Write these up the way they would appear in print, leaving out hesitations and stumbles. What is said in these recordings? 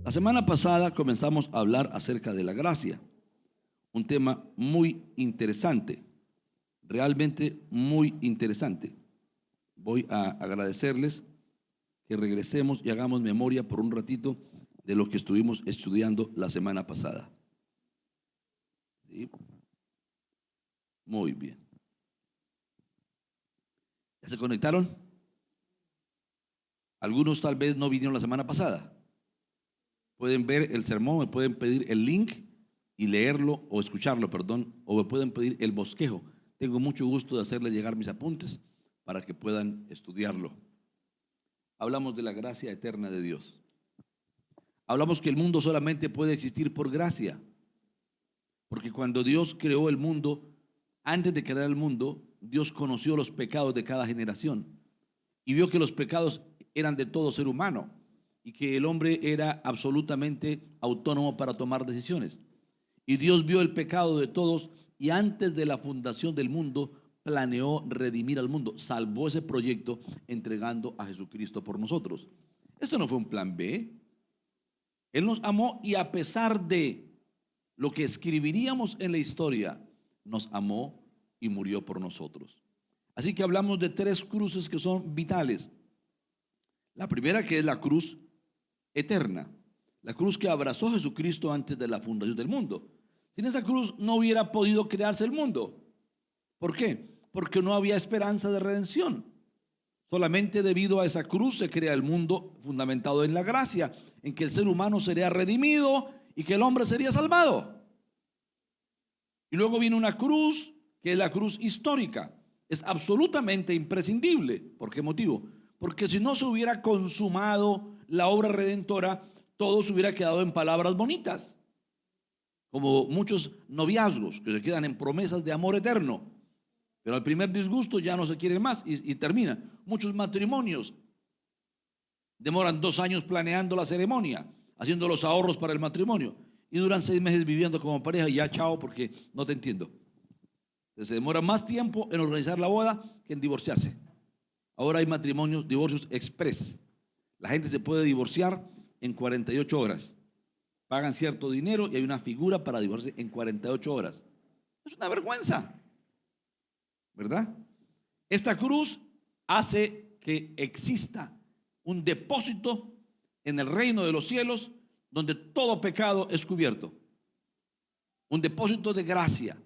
La semana pasada comenzamos a hablar acerca de la gracia, un tema muy interesante, realmente muy interesante. Voy a agradecerles que regresemos y hagamos memoria por un ratito de lo que estuvimos estudiando la semana pasada. ¿Sí? Muy bien. ¿Ya se conectaron? Algunos tal vez no vinieron la semana pasada. Pueden ver el sermón, me pueden pedir el link y leerlo o escucharlo, perdón, o me pueden pedir el bosquejo. Tengo mucho gusto de hacerles llegar mis apuntes para que puedan estudiarlo. Hablamos de la gracia eterna de Dios. Hablamos que el mundo solamente puede existir por gracia, porque cuando Dios creó el mundo, antes de crear el mundo, Dios conoció los pecados de cada generación y vio que los pecados eran de todo ser humano y que el hombre era absolutamente autónomo para tomar decisiones. Y Dios vio el pecado de todos y antes de la fundación del mundo planeó redimir al mundo, salvó ese proyecto entregando a Jesucristo por nosotros. Esto no fue un plan B. Él nos amó y a pesar de lo que escribiríamos en la historia, nos amó y murió por nosotros. Así que hablamos de tres cruces que son vitales. La primera, que es la cruz eterna, la cruz que abrazó Jesucristo antes de la fundación del mundo. Sin esa cruz no hubiera podido crearse el mundo. ¿Por qué? Porque no había esperanza de redención. Solamente debido a esa cruz se crea el mundo fundamentado en la gracia, en que el ser humano sería redimido y que el hombre sería salvado. Y luego viene una cruz que es la cruz histórica. Es absolutamente imprescindible. ¿Por qué motivo? Porque si no se hubiera consumado la obra redentora, todo se hubiera quedado en palabras bonitas, como muchos noviazgos que se quedan en promesas de amor eterno, pero al primer disgusto ya no se quieren más y termina. Muchos matrimonios demoran 2 años planeando la ceremonia, haciendo los ahorros para el matrimonio y duran 6 meses viviendo como pareja y ya chao porque no te entiendo. Se demora más tiempo en organizar la boda que en divorciarse. Ahora hay matrimonios, divorcios express. La gente se puede divorciar en 48 horas. Pagan cierto dinero y hay una figura para divorciarse en 48 horas. Es una vergüenza, ¿verdad? Esta cruz hace que exista un depósito en el reino de los cielos donde todo pecado es cubierto. Un depósito de gracia.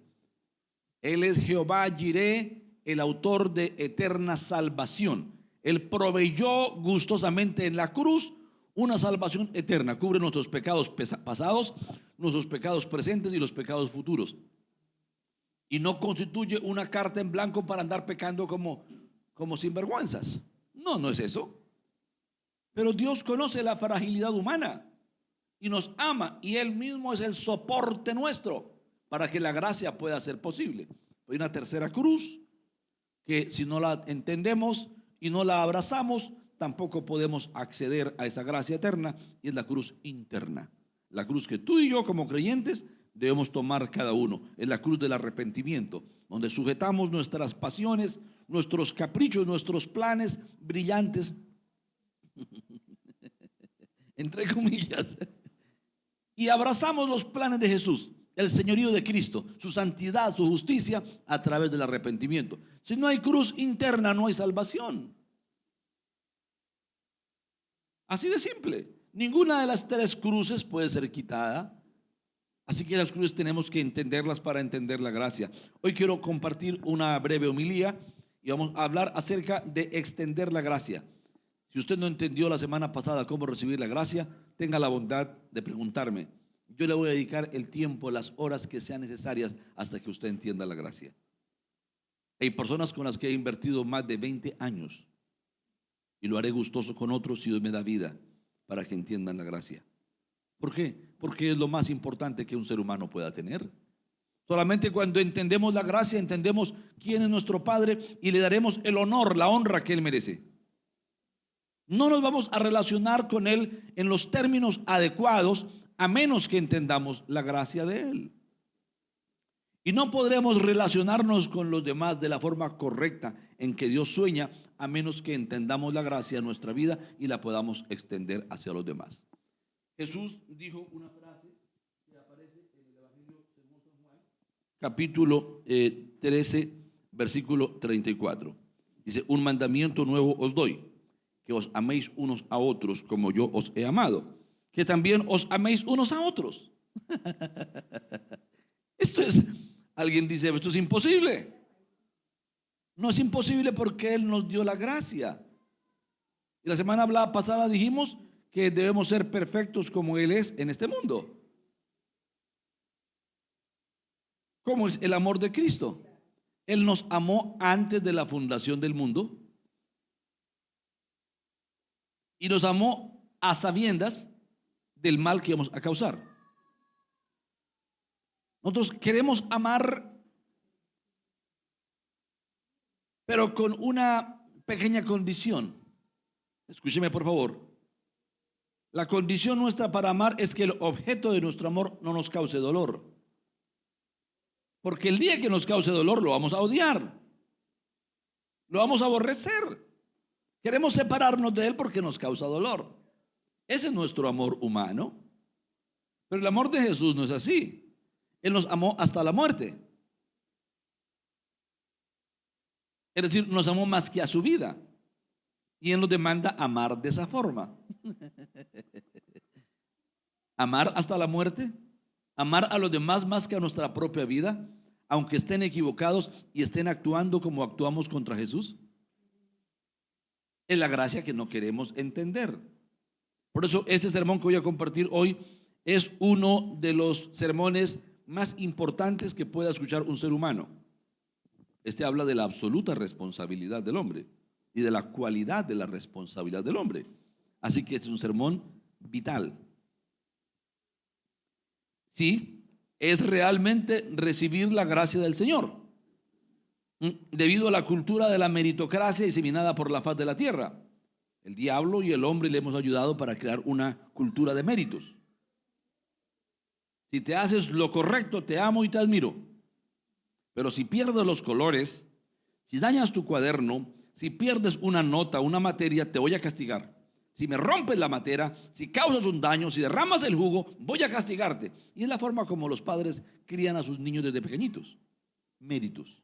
Él es Jehová Jireh, el autor de eterna salvación. Él proveyó gustosamente en la cruz una salvación eterna. Cubre nuestros pecados pasados, nuestros pecados presentes y los pecados futuros. Y no constituye una carta en blanco para andar pecando como sinvergüenzas. No, no es eso. Pero Dios conoce la fragilidad humana y nos ama y Él mismo es el soporte nuestro para que la gracia pueda ser posible. Hay una tercera cruz que si no la entendemos y no la abrazamos, tampoco podemos acceder a esa gracia eterna, y es la cruz interna. La cruz que tú y yo como creyentes debemos tomar cada uno. Es la cruz del arrepentimiento, donde sujetamos nuestras pasiones, nuestros caprichos, nuestros planes brillantes, entre comillas, y abrazamos los planes de Jesús, el señorío de Cristo, su santidad, su justicia a través del arrepentimiento. Si no hay cruz interna, no hay salvación. Así de simple. Ninguna de las tres cruces puede ser quitada. Así que las cruces tenemos que entenderlas para entender la gracia. Hoy quiero compartir una breve homilía y vamos a hablar acerca de extender la gracia. Si usted no entendió la semana pasada cómo recibir la gracia, tenga la bondad de preguntarme. Yo le voy a dedicar el tiempo, las horas que sean necesarias hasta que usted entienda la gracia. Hay personas con las que he invertido más de 20 años y lo haré gustoso con otros si Dios me da vida para que entiendan la gracia. ¿Por qué? Porque es lo más importante que un ser humano pueda tener. Solamente cuando entendemos la gracia, entendemos quién es nuestro Padre y le daremos el honor, la honra que Él merece. No nos vamos a relacionar con Él en los términos adecuados a menos que entendamos la gracia de Él. Y no podremos relacionarnos con los demás de la forma correcta en que Dios sueña a menos que entendamos la gracia de nuestra vida y la podamos extender hacia los demás. Jesús dijo una frase que aparece en el Evangelio según San Juan, capítulo 13, versículo 34. Dice, un mandamiento nuevo os doy, que os améis unos a otros como yo os he amado, que también os améis unos a otros. Esto es, alguien dice, esto es imposible. No es imposible porque Él nos dio la gracia. Y la semana pasada dijimos que debemos ser perfectos como Él es en este mundo. ¿Cómo es el amor de Cristo? Él nos amó antes de la fundación del mundo y nos amó a sabiendas del mal que íbamos a causar. Nosotros queremos amar, pero con una pequeña condición. Escúcheme por favor. La condición nuestra para amar es que el objeto de nuestro amor no nos cause dolor. Porque el día que nos cause dolor lo vamos a odiar. Lo vamos a aborrecer. Queremos separarnos de él porque nos causa dolor. Ese es nuestro amor humano. Pero el amor de Jesús no es así. Él nos amó hasta la muerte. Es decir, nos amó más que a su vida. Y Él nos demanda amar de esa forma. Amar hasta la muerte. Amar a los demás más que a nuestra propia vida, aunque estén equivocados y estén actuando como actuamos contra Jesús. Es la gracia que no queremos entender. Por eso este sermón que voy a compartir hoy es uno de los sermones más importantes que pueda escuchar un ser humano. Este habla de la absoluta responsabilidad del hombre y de la cualidad de la responsabilidad del hombre. Así que este es un sermón vital. Sí, es realmente recibir la gracia del Señor, debido a la cultura de la meritocracia diseminada por la faz de la tierra. El diablo y el hombre le hemos ayudado para crear una cultura de méritos. Si te haces lo correcto, te amo y te admiro. Pero si pierdes los colores, si dañas tu cuaderno, si pierdes una nota, una materia, te voy a castigar. Si me rompes la materia, si causas un daño, si derramas el jugo, voy a castigarte. Y es la forma como los padres crían a sus niños desde pequeñitos. Méritos.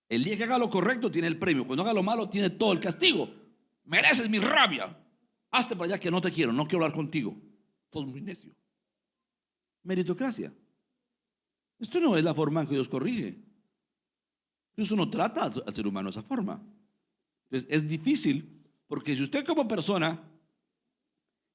El día que haga lo correcto tiene el premio. Cuando haga lo malo tiene todo el castigo. Mereces mi rabia. Hazte para allá que no te quiero, no quiero hablar contigo. Todo muy necio. Meritocracia. Esto no es la forma en que Dios corrige. Dios no trata al ser humano de esa forma. Entonces es difícil porque si usted como persona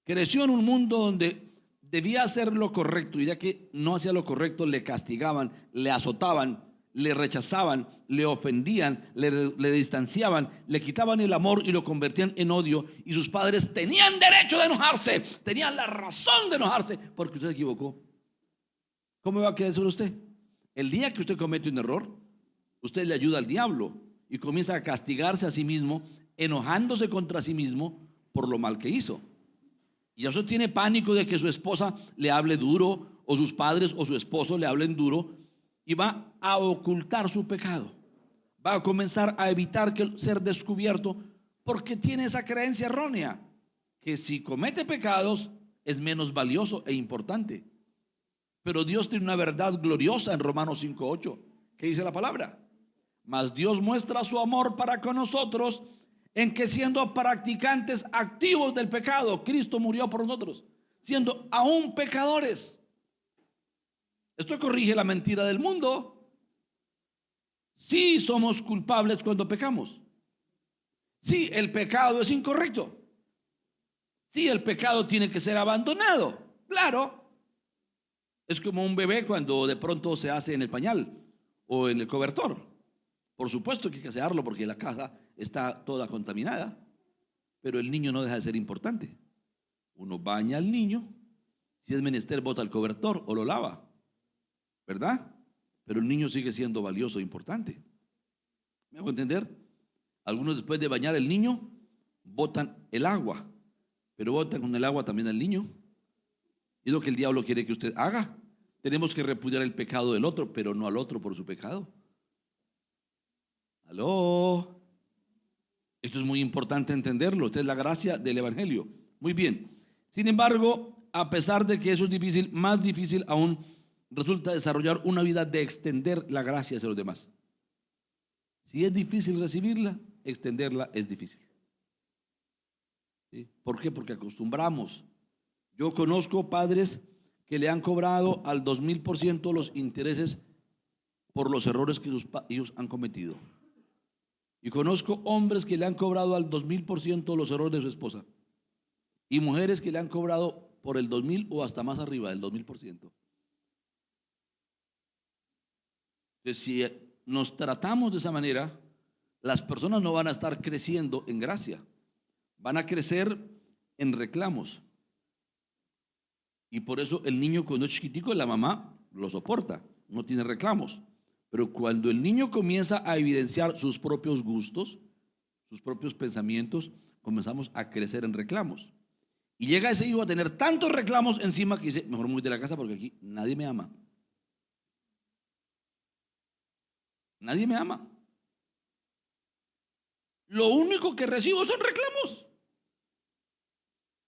creció en un mundo donde debía hacer lo correcto y ya que no hacía lo correcto le castigaban, le azotaban, le rechazaban, le ofendían, le distanciaban, le quitaban el amor y lo convertían en odio y sus padres tenían derecho de enojarse, tenían la razón de enojarse porque usted se equivocó. ¿Cómo va a querer ser usted? El día que usted comete un error, usted le ayuda al diablo y comienza a castigarse a sí mismo, enojándose contra sí mismo por lo mal que hizo. Y eso tiene pánico de que su esposa le hable duro, o sus padres o su esposo le hablen duro, y va a ocultar su pecado. Va a comenzar a evitar ser descubierto porque tiene esa creencia errónea, que si comete pecados es menos valioso e importante. Pero Dios tiene una verdad gloriosa en Romanos 5:8, que dice la palabra: mas Dios muestra su amor para con nosotros en que siendo practicantes activos del pecado, Cristo murió por nosotros, siendo aún pecadores. Esto corrige la mentira del mundo. Sí somos culpables cuando pecamos. Sí, el pecado es incorrecto. Sí, el pecado tiene que ser abandonado. Claro. Es como un bebé cuando de pronto se hace en el pañal o en el cobertor. Por supuesto que hay que asearlo porque la casa está toda contaminada, pero el niño no deja de ser importante. Uno baña al niño, si es menester bota el cobertor o lo lava, ¿verdad? Pero el niño sigue siendo valioso e importante. ¿Me hago entender? Algunos después de bañar al niño botan el agua, pero botan con el agua también al niño. Y es lo que el diablo quiere que usted haga. Tenemos que repudiar el pecado del otro, pero no al otro por su pecado. ¿Aló? Esto es muy importante entenderlo. Esta es la gracia del Evangelio. Muy bien. Sin embargo, a pesar de que eso es difícil, más difícil aún resulta desarrollar una vida de extender la gracia hacia los demás. Si es difícil recibirla, extenderla es difícil. ¿Sí? ¿Por qué? Porque acostumbramos. Yo conozco padres que le han cobrado al 2000% los intereses por los errores que sus hijos han cometido. Y conozco hombres que le han cobrado al 2000% los errores de su esposa. Y mujeres que le han cobrado por el 2000 o hasta más arriba del 2000%. Entonces, si nos tratamos de esa manera, las personas no van a estar creciendo en gracia, van a crecer en reclamos. Y por eso el niño cuando es chiquitico, la mamá lo soporta, no tiene reclamos. Pero cuando el niño comienza a evidenciar sus propios gustos, sus propios pensamientos, comenzamos a crecer en reclamos. Y llega ese hijo a tener tantos reclamos encima que dice, mejor me voy de la casa porque aquí nadie me ama. Nadie me ama. Lo único que recibo son reclamos.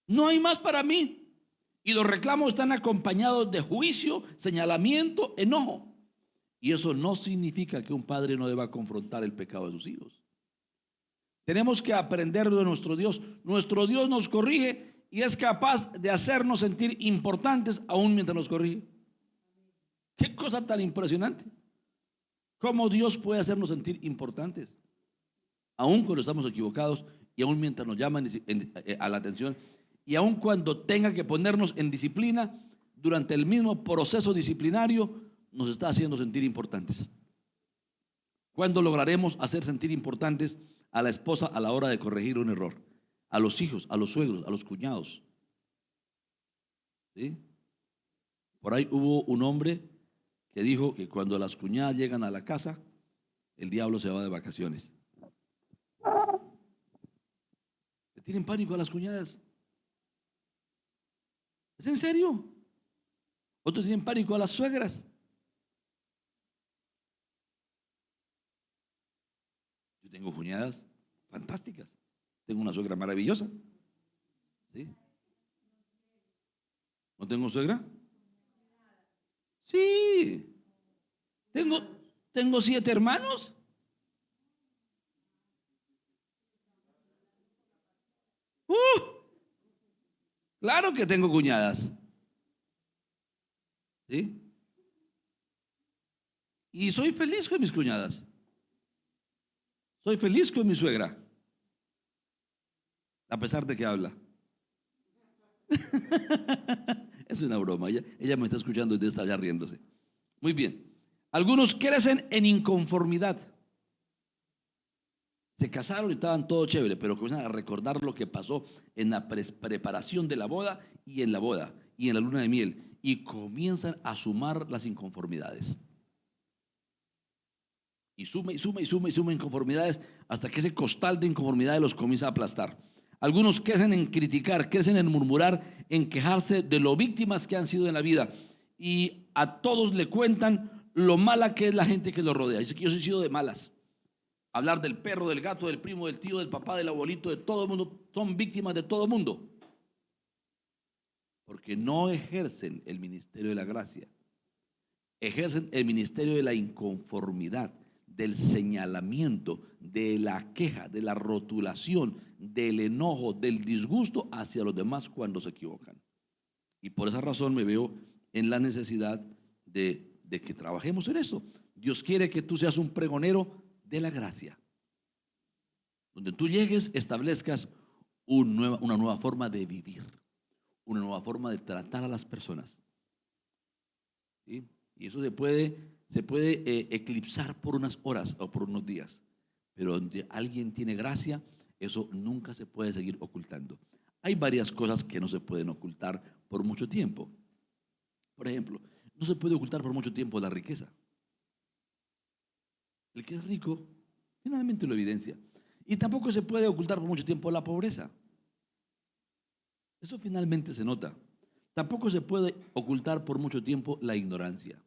No hay más para mí. Y los reclamos están acompañados de juicio, señalamiento, enojo. Y eso no significa que un padre no deba confrontar el pecado de sus hijos. Tenemos que aprender de nuestro Dios. Nuestro Dios nos corrige y es capaz de hacernos sentir importantes aún mientras nos corrige. Qué cosa tan impresionante. ¿Cómo Dios puede hacernos sentir importantes? Aún cuando estamos equivocados y aún mientras nos llaman a la atención y aún cuando tenga que ponernos en disciplina, durante el mismo proceso disciplinario nos está haciendo sentir importantes. ¿Cuándo lograremos hacer sentir importantes a la esposa a la hora de corregir un error? A los hijos, a los suegros, a los cuñados. ¿Sí? Por ahí hubo un hombre que dijo que cuando las cuñadas llegan a la casa, el diablo se va de vacaciones. ¿Le tienen pánico a las cuñadas? ¿Es en serio? Otros tienen pánico a las suegras. Yo tengo cuñadas fantásticas. Tengo una suegra maravillosa. ¿Sí? ¿No tengo suegra? Sí. Tengo 7 hermanos. Claro que tengo cuñadas. ¿Sí? Y soy feliz con mis cuñadas. Soy feliz con mi suegra. A pesar de que habla. Es una broma. Ella me está escuchando y debe estar ya riéndose. Muy bien. Algunos crecen en inconformidad. Se casaron y estaban todo chévere, pero comienzan a recordar lo que pasó en la preparación de la boda y en la boda y en la luna de miel. Y comienzan a sumar las inconformidades. Y suma y suma y suma y suma inconformidades hasta que ese costal de inconformidades los comienza a aplastar. Algunos crecen en criticar, crecen en murmurar, en quejarse de lo víctimas que han sido en la vida. Y a todos le cuentan lo mala que es la gente que los rodea. Dice que yo he sido de malas. Hablar del perro, del gato, del primo, del tío, del papá, del abuelito, de todo el mundo. Son víctimas de todo el mundo. Porque no ejercen el ministerio de la gracia. Ejercen el ministerio de la inconformidad, del señalamiento, de la queja, de la rotulación, del enojo, del disgusto hacia los demás cuando se equivocan. Y por esa razón me veo en la necesidad de que trabajemos en eso. Dios quiere que tú seas un pregonero de la gracia. Donde tú llegues, establezcas una nueva forma de vivir, una nueva forma de tratar a las personas. ¿Sí? Y eso se puede eclipsar por unas horas o por unos días. Pero donde alguien tiene gracia, eso nunca se puede seguir ocultando. Hay varias cosas que no se pueden ocultar por mucho tiempo. Por ejemplo, no se puede ocultar por mucho tiempo la riqueza. El que es rico, finalmente lo evidencia. Y tampoco se puede ocultar por mucho tiempo la pobreza. Eso finalmente se nota. Tampoco se puede ocultar por mucho tiempo la ignorancia.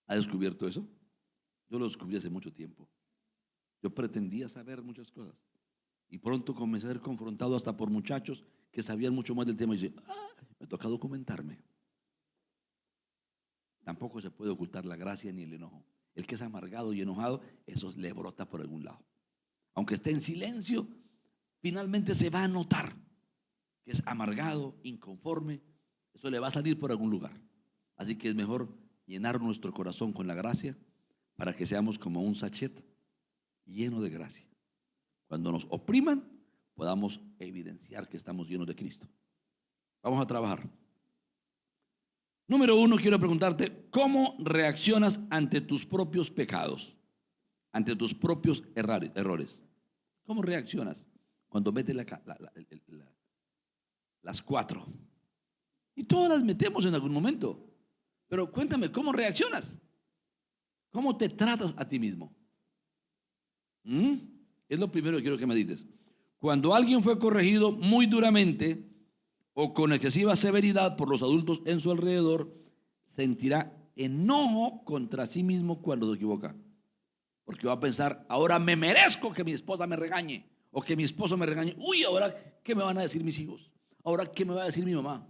¿Ha descubierto eso? Yo lo descubrí hace mucho tiempo. Yo pretendía saber muchas cosas y pronto comencé a ser confrontado hasta por muchachos que sabían mucho más del tema y dicen, me toca documentarme. Tampoco se puede ocultar la gracia ni el enojo. El que es amargado y enojado, eso le brota por algún lado. Aunque esté en silencio, finalmente se va a notar que es amargado, inconforme. Eso le va a salir por algún lugar. Así que es mejor llenar nuestro corazón con la gracia para que seamos como un sachet lleno de gracia. Cuando nos opriman, podamos evidenciar que estamos llenos de Cristo. Vamos a trabajar. Número 1, quiero preguntarte, ¿cómo reaccionas ante tus propios pecados? Ante tus propios errores. ¿Cómo reaccionas cuando metes las 4? Y todas las metemos en algún momento. Pero cuéntame, ¿cómo reaccionas? ¿Cómo te tratas a ti mismo? Es lo primero que quiero que medites. Cuando alguien fue corregido muy duramente o con excesiva severidad por los adultos en su alrededor, sentirá enojo contra sí mismo cuando se equivoca. Porque va a pensar, ahora me merezco que mi esposa me regañe o que mi esposo me regañe. Uy, ahora, ¿qué me van a decir mis hijos? Ahora, ¿qué me va a decir mi mamá?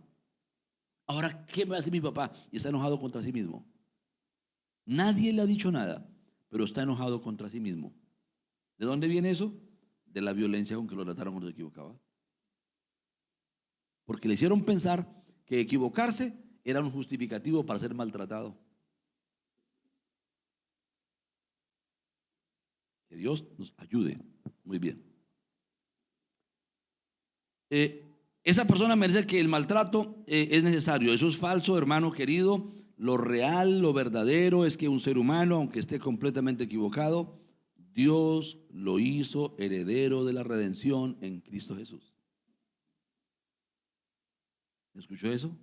Ahora, ¿qué me va a decir mi papá? Y está enojado contra sí mismo. Nadie le ha dicho nada, pero está enojado contra sí mismo. ¿De dónde viene eso? De la violencia con que lo trataron cuando se equivocaba. Porque le hicieron pensar que equivocarse era un justificativo para ser maltratado. Que Dios nos ayude. Muy bien. Esa persona merece que el maltrato es necesario. Eso es falso, hermano querido. Lo real, lo verdadero es que un ser humano, aunque esté completamente equivocado, Dios lo hizo heredero de la redención en Cristo Jesús. ¿Escuchó eso?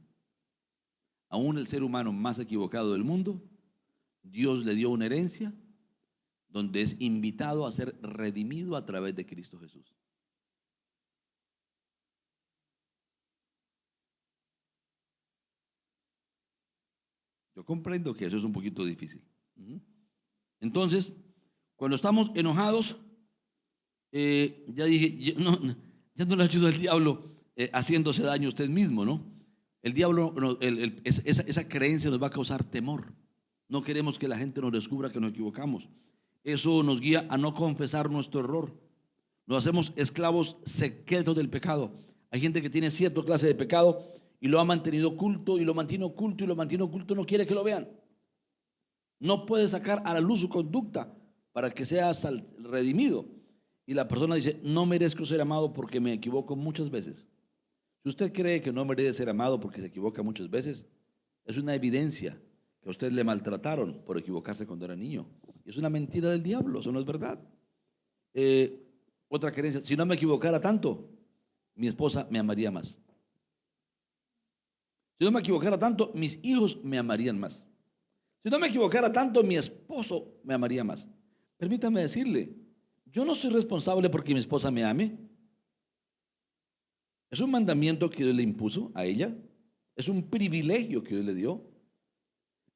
Aún el ser humano más equivocado del mundo, Dios le dio una herencia donde es invitado a ser redimido a través de Cristo Jesús. Yo comprendo que eso es un poquito difícil. Entonces, cuando estamos enojados, ya dije, ya no le ayuda al diablo haciéndose daño a usted mismo, ¿no? El diablo, esa creencia nos va a causar temor. No queremos que la gente nos descubra que nos equivocamos. Eso nos guía a no confesar nuestro error. Nos hacemos esclavos secretos del pecado. Hay gente que tiene cierta clase de pecado y lo ha mantenido oculto y lo mantiene oculto y lo mantiene oculto, no quiere que lo vean. No puede sacar a la luz su conducta para que sea redimido. Y la persona dice, no merezco ser amado porque me equivoco muchas veces. Si usted cree que no merece ser amado porque se equivoca muchas veces, es una evidencia que a usted le maltrataron por equivocarse cuando era niño. Y es una mentira del diablo, eso no es verdad. Otra creencia, si no me equivocara tanto, mi esposa me amaría más. Si no me equivocara tanto, mis hijos me amarían más. Si no me equivocara tanto, mi esposo me amaría más. Permítame decirle, yo no soy responsable porque mi esposa me ame. Es un mandamiento que Dios le impuso a ella. Es un privilegio que Dios le dio.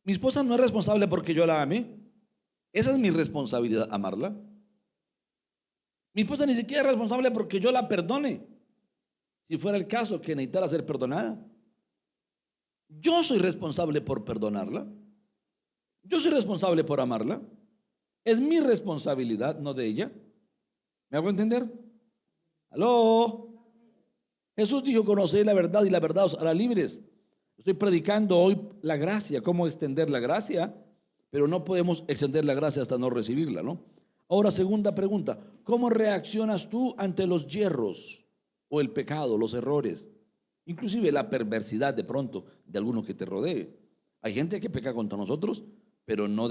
Mi esposa no es responsable porque yo la ame. Esa es mi responsabilidad, amarla. Mi esposa ni siquiera es responsable porque yo la perdone, si fuera el caso que necesitara ser perdonada. Yo soy responsable por perdonarla. Yo soy responsable por amarla. Es mi responsabilidad, no de ella. ¿Me hago entender? ¿Aló? Jesús dijo, conocéis la verdad y la verdad os hará libres. Estoy predicando hoy la gracia, cómo extender la gracia, pero no podemos extender la gracia hasta no recibirla, ¿no? Ahora, segunda pregunta, ¿cómo reaccionas tú ante los yerros o el pecado, los errores? Inclusive la perversidad de pronto de alguno que te rodee. Hay gente que peca contra nosotros, pero no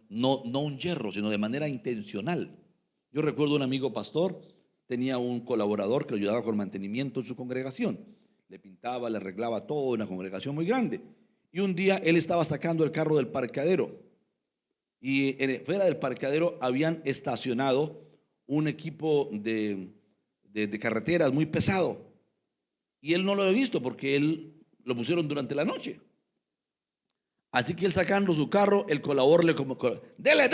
un yerro, sino de manera intencional. Yo recuerdo un amigo pastor, tenía un colaborador que lo ayudaba con mantenimiento en su congregación. Le pintaba, le arreglaba todo, una congregación muy grande. Y un día él estaba sacando el carro del parqueadero. Y fuera del parqueadero habían estacionado un equipo de carreteras muy pesado. Y él no lo había visto porque él lo pusieron durante la noche. Así que él sacando su carro, el colaborador le como, dele,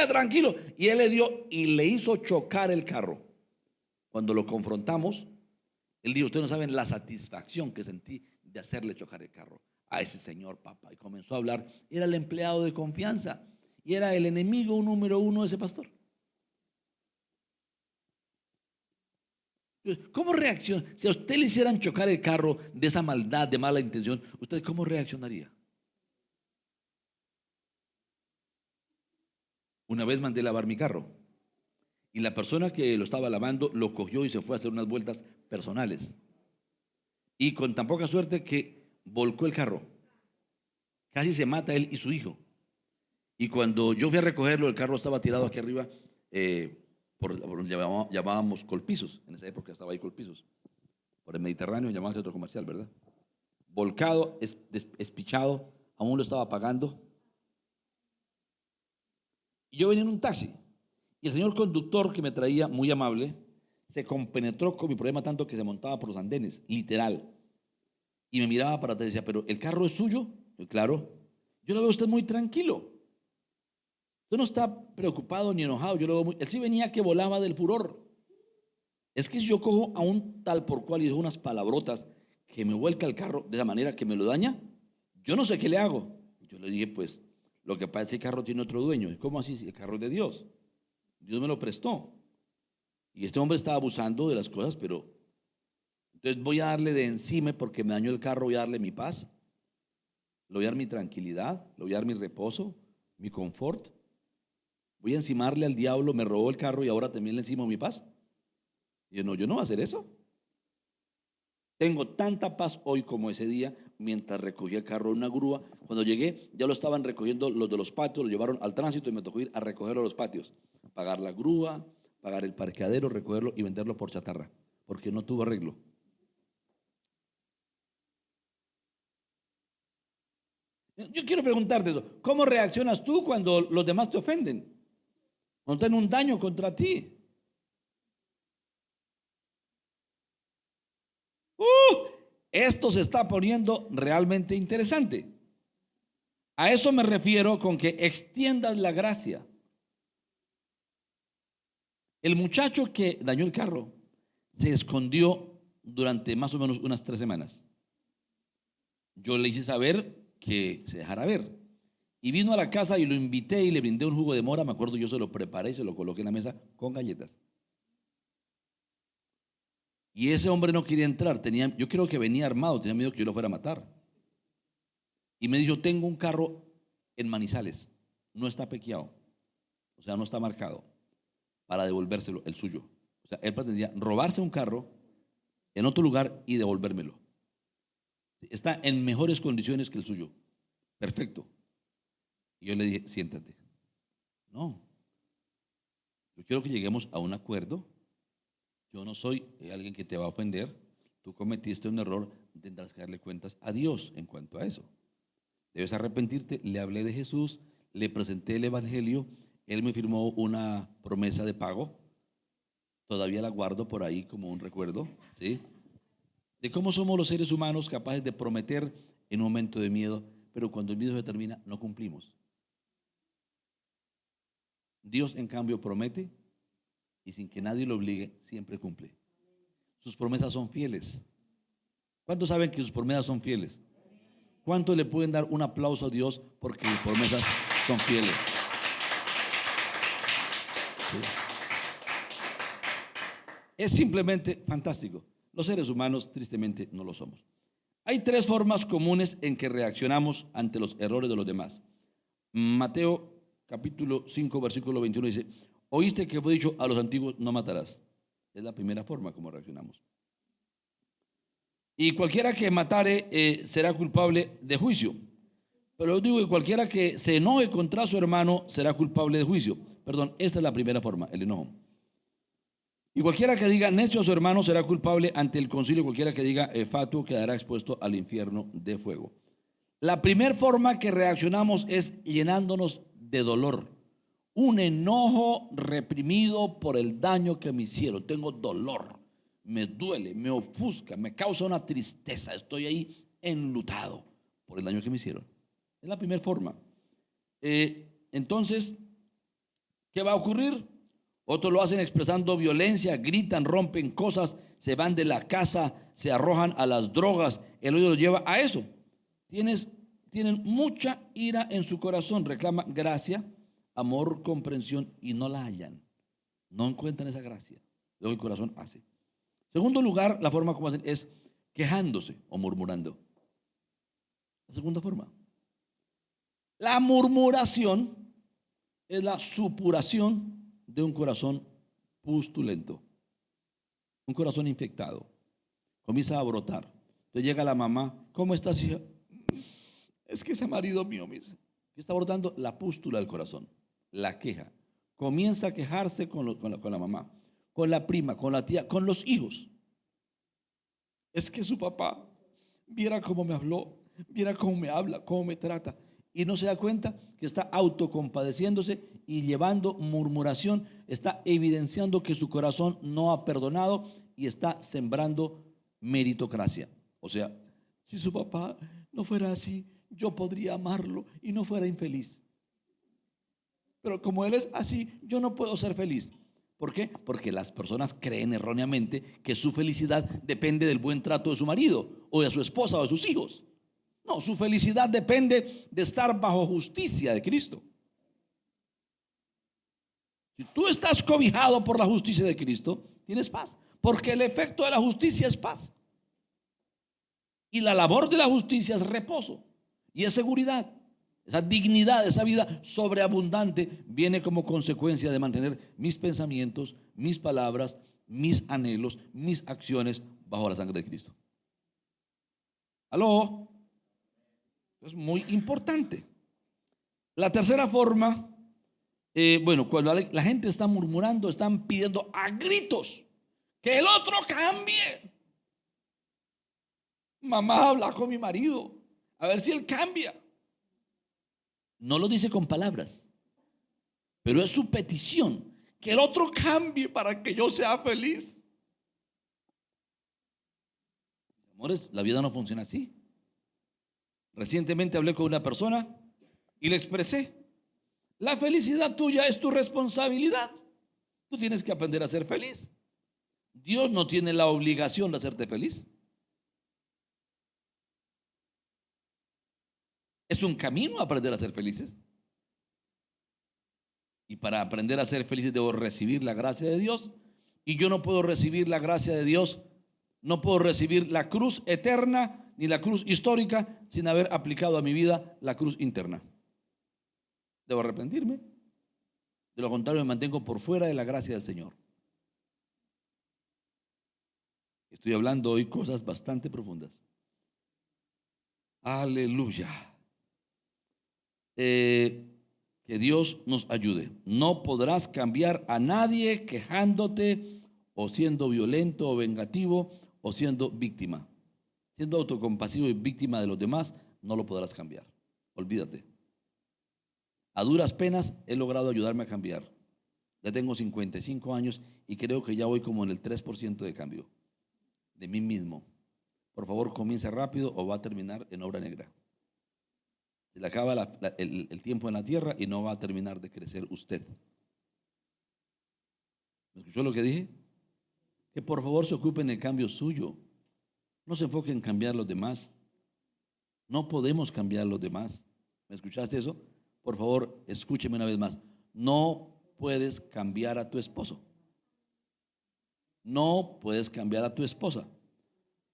tranquilo. Y él le dio y le hizo chocar el carro. Cuando lo confrontamos, Él dijo, ustedes no saben la satisfacción que sentí de hacerle chocar el carro a ese señor, papá. Y comenzó a hablar. Era el empleado de confianza y era el enemigo número uno de ese pastor. ¿Cómo reacciona? Si a usted le hicieran chocar el carro de esa maldad, de mala intención, ¿usted cómo reaccionaría? Una vez mandé lavar mi carro y la persona que lo estaba lavando lo cogió y se fue a hacer unas vueltas personales. Y con tan poca suerte que volcó el carro. Casi se mata él y su hijo. Y cuando yo fui a recogerlo, el carro estaba tirado aquí arriba, por llamábamos Colpisos. En esa época estaba ahí Colpisos. Por el Mediterráneo llamaban centro comercial, ¿verdad? Volcado, espichado, aún lo estaba pagando. Y yo venía en un taxi. Y el señor conductor que me traía, muy amable, se compenetró con mi problema tanto que se montaba por los andenes, literal. Y me miraba para atrás y decía, pero ¿el carro es suyo? Yo, claro. Yo lo veo a usted muy tranquilo. Usted no está preocupado ni enojado. Yo lo veo muy... Él sí venía que volaba del furor. Es que si yo cojo a un tal por cual y digo unas palabrotas que me vuelca el carro de esa manera que me lo daña, yo no sé qué le hago. Yo le dije, pues, lo que pasa es que el carro tiene otro dueño. ¿Cómo así? El carro es de Dios. Dios me lo prestó. Y este hombre estaba abusando de las cosas, pero entonces voy a darle de encima porque me dañó el carro, voy a darle mi paz, le voy a dar mi tranquilidad, le voy a dar mi reposo, mi confort. Voy a encimarle al diablo, me robó el carro y ahora también le encimo mi paz. Y yo no voy a hacer eso. Tengo tanta paz hoy como ese día mientras recogí el carro en una grúa. Cuando llegué ya lo estaban recogiendo los de los patios, lo llevaron al tránsito y me tocó ir a recogerlo a los patios. Pagar la grúa, pagar el parqueadero, recogerlo y venderlo por chatarra, porque no tuvo arreglo. Yo quiero preguntarte eso. ¿Cómo reaccionas tú cuando los demás te ofenden? Cuando tienen un daño contra ti. Esto se está poniendo realmente interesante. A eso me refiero con que extiendas la gracia. El muchacho que dañó el carro se escondió durante más o menos unas 3 semanas. Yo le hice saber que se dejara ver. Y vino a la casa y lo invité y le brindé un jugo de mora. Me acuerdo, yo se lo preparé y se lo coloqué en la mesa con galletas. Y ese hombre no quería entrar. Yo creo que venía armado, tenía miedo que yo lo fuera a matar. Y me dijo, tengo un carro en Manizales. No está pequeado. O sea, no está marcado para devolvérselo, el suyo. O sea, él pretendía robarse un carro en otro lugar y devolvérmelo. Está en mejores condiciones que el suyo. Perfecto. Y yo le dije, siéntate. No. Yo quiero que lleguemos a un acuerdo. Yo no soy alguien que te va a ofender. Tú cometiste un error, tendrás que darle cuentas a Dios en cuanto a eso. Debes arrepentirte. Le hablé de Jesús, le presenté el Evangelio. Él me firmó una promesa de pago. Todavía la guardo por ahí como un recuerdo, ¿sí? De cómo somos los seres humanos capaces de prometer en un momento de miedo, pero cuando el miedo se termina, no cumplimos. Dios, en cambio, promete y sin que nadie lo obligue, siempre cumple. Sus promesas son fieles. ¿Cuántos saben que sus promesas son fieles? ¿Cuántos le pueden dar un aplauso a Dios porque sus promesas son fieles? Sí. Es simplemente fantástico. Los seres humanos tristemente no lo somos. Hay 3 formas comunes en que reaccionamos ante los errores de los demás. Mateo capítulo 5 versículo 21 dice, oíste que fue dicho a los antiguos, no matarás. Es la primera forma como reaccionamos. Y cualquiera que matare será culpable de juicio. Pero yo digo que cualquiera que se enoje contra su hermano será culpable de juicio. Perdón, esta es la primera forma, el enojo. Y cualquiera que diga necio a su hermano será culpable ante el concilio. Cualquiera que diga fatuo quedará expuesto al infierno de fuego. La primera forma que reaccionamos es llenándonos de dolor. Un enojo reprimido por el daño que me hicieron. Tengo dolor, me duele, me ofusca, me causa una tristeza. Estoy ahí enlutado por el daño que me hicieron. Es la primera forma. Entonces, ¿qué va a ocurrir? Otros lo hacen expresando violencia, gritan, rompen cosas, se van de la casa, se arrojan a las drogas, el odio los lleva a eso. Tienen mucha ira en su corazón, reclaman gracia, amor, comprensión y no la hallan. No encuentran esa gracia. Luego el corazón hace. Segundo lugar, la forma como hacen es quejándose o murmurando. La segunda forma. La murmuración es la supuración de un corazón pustulento, un corazón infectado. Comienza a brotar. Entonces llega la mamá, ¿cómo estás, hija? Es que ese marido mío, mira, que está brotando la pústula del corazón, la queja. Comienza a quejarse con la mamá, con la prima, con la tía, con los hijos. Es que su papá, viera cómo me habló, viera cómo me habla, cómo me trata. Y no se da cuenta que está autocompadeciéndose y llevando murmuración, está evidenciando que su corazón no ha perdonado y está sembrando meritocracia. O sea, si su papá no fuera así, yo podría amarlo y no fuera infeliz. Pero como él es así, yo no puedo ser feliz. ¿Por qué? Porque las personas creen erróneamente que su felicidad depende del buen trato de su marido o de su esposa o de sus hijos. No, su felicidad depende de estar bajo justicia de Cristo. Si tú estás cobijado por la justicia de Cristo, tienes paz. Porque el efecto de la justicia es paz. Y la labor de la justicia es reposo y es seguridad. Esa dignidad, esa vida sobreabundante viene como consecuencia de mantener mis pensamientos, mis palabras, mis anhelos, mis acciones bajo la sangre de Cristo. ¿Aló? Es muy importante. La tercera forma, cuando la gente está murmurando, están pidiendo a gritos que el otro cambie. Mamá, habla con mi marido, a ver si él cambia. No lo dice con palabras, pero es su petición, que el otro cambie para que yo sea feliz. Amores, la vida no funciona así. Recientemente hablé con una persona y le expresé, la felicidad tuya es tu responsabilidad. Tú tienes que aprender a ser feliz. Dios no tiene la obligación de hacerte feliz. Es un camino a aprender a ser felices. Y para aprender a ser felices debo recibir la gracia de Dios. Y yo no puedo recibir la gracia de Dios, no puedo recibir la cruz eterna ni la cruz histórica sin haber aplicado a mi vida la cruz interna. Debo arrepentirme. De lo contrario me mantengo por fuera de la gracia del Señor. Estoy hablando hoy cosas bastante profundas. Aleluya. Que Dios nos ayude. No podrás cambiar a nadie quejándote o siendo violento o vengativo o siendo víctima. Siendo autocompasivo y víctima de los demás, no lo podrás cambiar. Olvídate. A duras penas he logrado ayudarme a cambiar. Ya tengo 55 años y creo que ya voy como en el 3% de cambio de mí mismo. Por favor, comience rápido o va a terminar en obra negra. Se le acaba el tiempo en la tierra y no va a terminar de crecer usted. ¿Me escuchó lo que dije? Que por favor se ocupe en el cambio suyo. No se enfoque en cambiar los demás. No podemos cambiar los demás. ¿Me escuchaste eso? Por favor, escúcheme una vez más. No puedes cambiar a tu esposo. No puedes cambiar a tu esposa.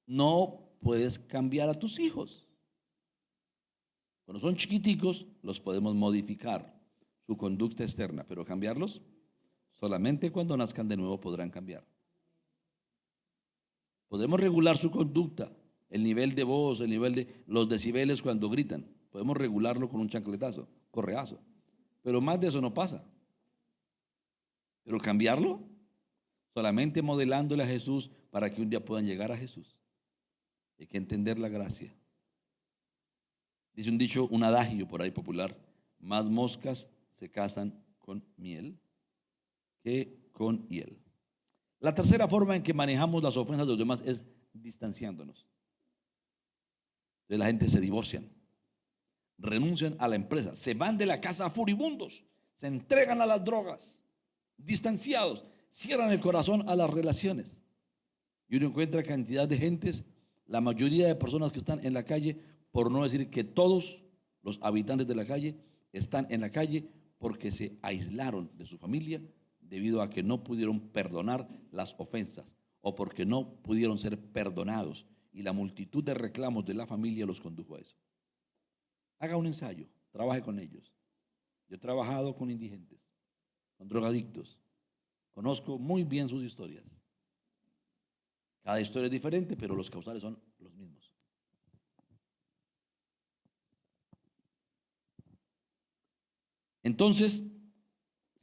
No puedes cambiar a tus hijos. Cuando son chiquiticos, los podemos modificar su conducta externa, pero cambiarlos solamente cuando nazcan de nuevo podrán cambiar. Podemos regular su conducta, el nivel de voz, el nivel de los decibeles cuando gritan. Podemos regularlo con un chancletazo, correazo. Pero más de eso no pasa. Pero cambiarlo solamente modelándole a Jesús para que un día puedan llegar a Jesús. Hay que entender la gracia. Dice un dicho, un adagio por ahí popular, más moscas se casan con miel que con hiel. La tercera forma en que manejamos las ofensas de los demás es distanciándonos. Entonces la gente se divorcian, renuncian a la empresa, se van de la casa furibundos, se entregan a las drogas, distanciados, cierran el corazón a las relaciones. Y uno encuentra cantidad de gentes, la mayoría de personas que están en la calle, por no decir que todos los habitantes de la calle están en la calle porque se aislaron de su familia debido a que no pudieron perdonar las ofensas o porque no pudieron ser perdonados. Y la multitud de reclamos de la familia los condujo a eso. Haga un ensayo, trabaje con ellos. Yo he trabajado con indigentes, con drogadictos. Conozco muy bien sus historias. Cada historia es diferente, pero los causales son los mismos. Entonces,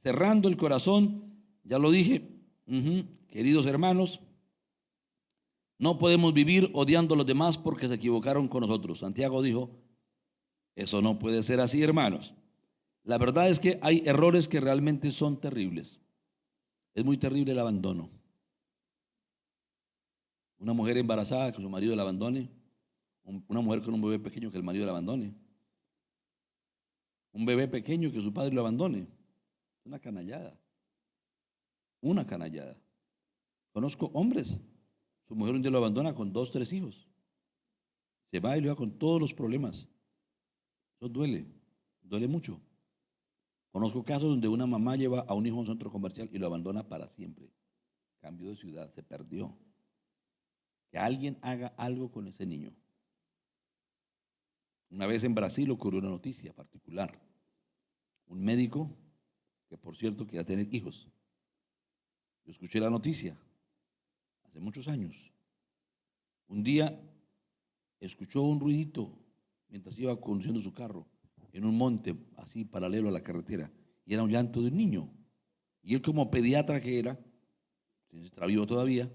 cerrando el corazón, ya lo dije, queridos hermanos, no podemos vivir odiando a los demás porque se equivocaron con nosotros. Santiago dijo, eso no puede ser así, hermanos. La verdad es que hay errores que realmente son terribles. Es muy terrible el abandono. Una mujer embarazada que su marido la abandone, una mujer con un bebé pequeño que el marido la abandone, un bebé pequeño que su padre lo abandone. Una canallada. Una canallada. Conozco hombres, su mujer un día lo abandona con 2, 3 hijos. Se va y lo va con todos los problemas. Eso duele, duele mucho. Conozco casos donde una mamá lleva a un hijo a un centro comercial y lo abandona para siempre. Cambió de ciudad, se perdió. Que alguien haga algo con ese niño. Una vez en Brasil ocurrió una noticia particular. Un médico, que por cierto quería tener hijos. Yo escuché la noticia hace muchos años. Un día escuchó un ruidito mientras iba conduciendo su carro en un monte así paralelo a la carretera y era un llanto de un niño. Y él, como pediatra que era, está vivo todavía,